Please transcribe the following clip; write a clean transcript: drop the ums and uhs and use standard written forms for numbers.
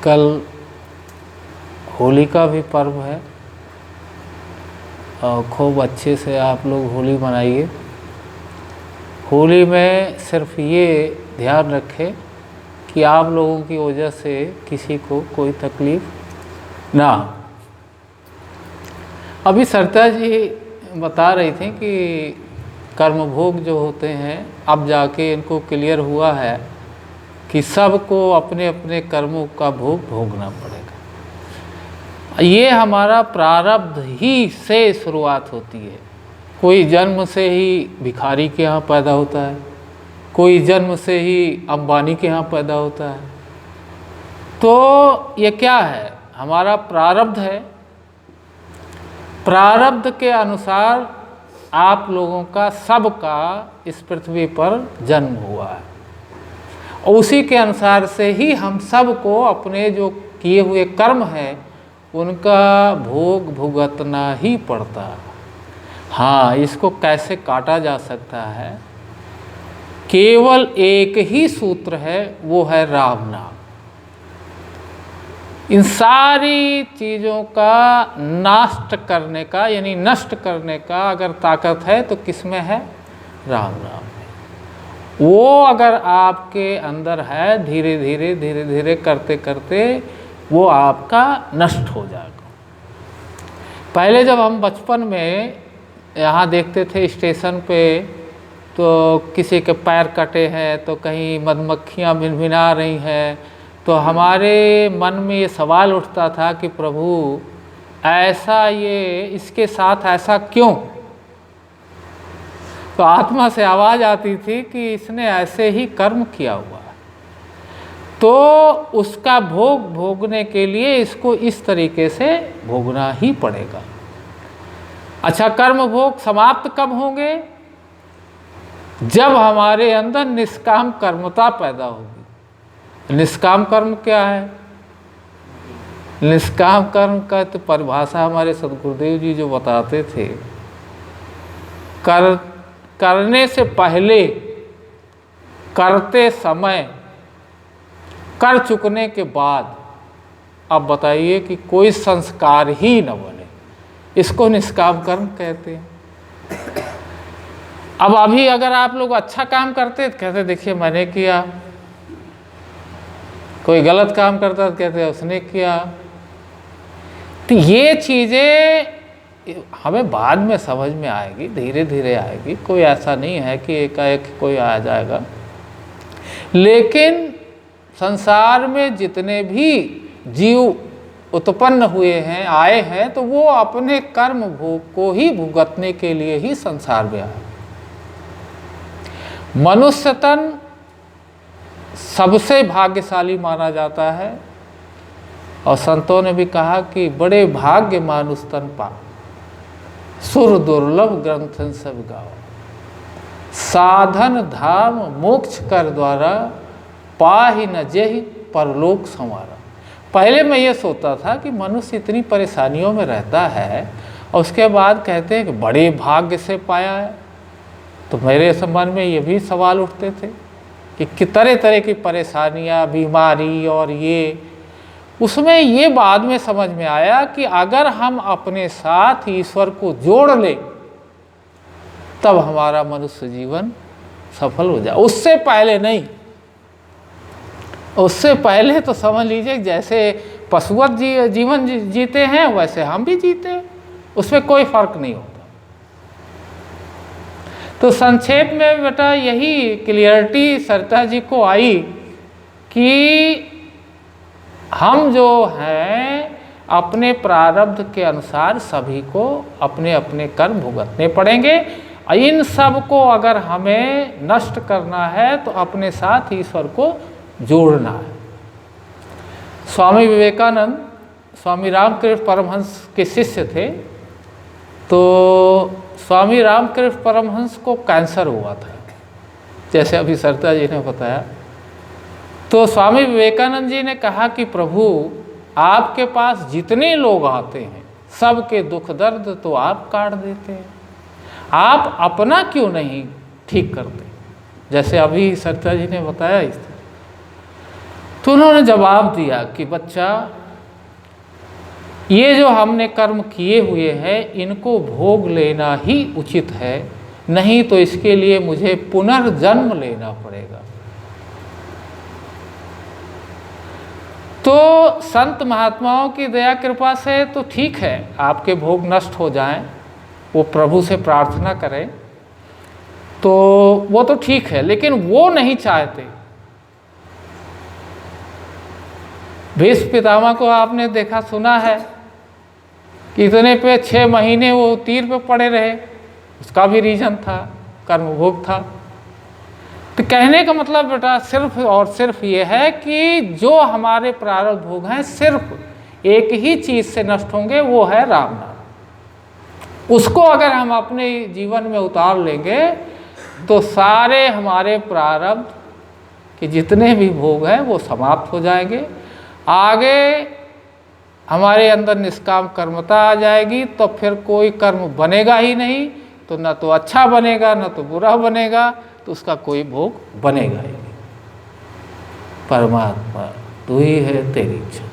कल होली का भी पर्व है और खूब अच्छे से आप लोग होली मनाइए। होली में सिर्फ ये ध्यान रखें कि आप लोगों की वजह से किसी को कोई तकलीफ ना हो। अभी सरिता जी बता रही थी कि कर्मभोग जो होते हैं अब जाके इनको क्लियर हुआ है कि सबको अपने अपने कर्मों का भोग भोगना पड़ेगा। ये हमारा प्रारब्ध ही से शुरुआत होती है। कोई जन्म से ही भिखारी के यहाँ पैदा होता है, कोई जन्म से ही अंबानी के यहाँ पैदा होता है। तो ये क्या है? हमारा प्रारब्ध है। प्रारब्ध के अनुसार आप लोगों का सबका इस पृथ्वी पर जन्म हुआ है और उसी के अनुसार से ही हम सबको अपने जो किए हुए कर्म हैं उनका भोग भुगतना ही पड़ता है। हाँ, इसको कैसे काटा जा सकता है? केवल एक ही सूत्र है, वो है राम नाम। इन सारी चीज़ों का नष्ट करने का यानी नष्ट करने का अगर ताकत है तो किस में है? राम नाम में। वो अगर आपके अंदर है, धीरे धीरे धीरे धीरे करते करते वो आपका नष्ट हो जाएगा। पहले जब हम बचपन में यहाँ देखते थे स्टेशन पे तो किसी के पैर कटे हैं तो कहीं मधुमक्खियाँ भिनभिना रही हैं, तो हमारे मन में ये सवाल उठता था कि प्रभु ऐसा ये इसके साथ ऐसा क्यों? तो आत्मा से आवाज़ आती थी कि इसने ऐसे ही कर्म किया हुआ है, तो उसका भोग भोगने के लिए इसको इस तरीके से भोगना ही पड़ेगा। अच्छा, कर्म भोग समाप्त कब होंगे? जब हमारे अंदर निष्काम कर्मता पैदा होगी। निष्काम कर्म क्या है? निष्काम कर्म का तो परिभाषा हमारे सदगुरुदेव जी जो बताते थे, करने से पहले, करते समय, कर चुकने के बाद अब बताइए कि कोई संस्कार ही न बने, इसको निष्काम कर्म कहते हैं। अब अभी अगर आप लोग अच्छा काम करते तो कहते देखिए मैंने किया, कोई गलत काम करता तो कहते उसने किया। तो ये चीज़ें हमें बाद में समझ में आएगी, धीरे धीरे आएगी। कोई ऐसा नहीं है कि एकाएक कोई आ जाएगा। लेकिन संसार में जितने भी जीव उत्पन्न हुए हैं, आए हैं, तो वो अपने कर्म भोग को ही भुगतने के लिए ही संसार में आए। मनुष्य तन सबसे भाग्यशाली माना जाता है और संतों ने भी कहा कि बड़े भाग्य मानुष तन पा, सुर दुर्लभ ग्रंथन सब गाओ, साधन धाम मोक्ष कर द्वारा, पाहि न जेहि परलोक संवारा। पहले मैं ये सोचता था कि मनुष्य इतनी परेशानियों में रहता है और उसके बाद कहते हैं कि बड़े भाग्य से पाया है। तो मेरे मन में ये भी सवाल उठते थे कि तरह तरह की परेशानियाँ, बीमारी और ये, उसमें ये बाद में समझ में आया कि अगर हम अपने साथ ईश्वर को जोड़ लें तब हमारा मनुष्य जीवन सफल हो जाए। उससे पहले नहीं। उससे पहले तो समझ लीजिए जैसे पशुवत जीवन जीते हैं वैसे हम भी जीते हैं, उसमें कोई फर्क नहीं होता। तो संक्षेप में बेटा यही क्लियरिटी सरिता जी को आई कि हम जो हैं अपने प्रारब्ध के अनुसार सभी को अपने अपने कर्म भुगतने पड़ेंगे। इन सब को अगर हमें नष्ट करना है तो अपने साथ ईश्वर को जोड़ना है। स्वामी विवेकानंद स्वामी रामकृष्ण परमहंस के शिष्य थे। तो स्वामी रामकृष्ण परमहंस को कैंसर हुआ था, जैसे अभी सरिता जी ने बताया। तो स्वामी विवेकानंद जी ने कहा कि प्रभु आपके पास जितने लोग आते हैं सबके दुख दर्द तो आप काट देते हैं, आप अपना क्यों नहीं ठीक करते? जैसे अभी सरिता जी ने बताया इस तरह। तो उन्होंने जवाब दिया कि बच्चा, ये जो हमने कर्म किए हुए हैं इनको भोग लेना ही उचित है, नहीं तो इसके लिए मुझे पुनर्जन्म लेना पड़ेगा। तो संत महात्माओं की दया कृपा से तो ठीक है, आपके भोग नष्ट हो जाएं, वो प्रभु से प्रार्थना करें तो वो तो ठीक है, लेकिन वो नहीं चाहते। भीष्म पितामह को आपने देखा सुना है कि इतने पे 6 महीने वो तीर पे पड़े रहे, उसका भी रीजन था, कर्मभोग था। तो कहने का मतलब बेटा सिर्फ और सिर्फ ये है कि जो हमारे प्रारब्ध भोग हैं सिर्फ एक ही चीज़ से नष्ट होंगे, वो है राम नाम। उसको अगर हम अपने जीवन में उतार लेंगे तो सारे हमारे प्रारब्ध के जितने भी भोग हैं वो समाप्त हो जाएंगे। आगे हमारे अंदर निष्काम कर्मता आ जाएगी, तो फिर कोई कर्म बनेगा ही नहीं, तो न तो अच्छा बनेगा न तो बुरा बनेगा, तो उसका कोई भोग बनेगा ही नहीं। परमात्मा तू ही है, तेरी इच्छा।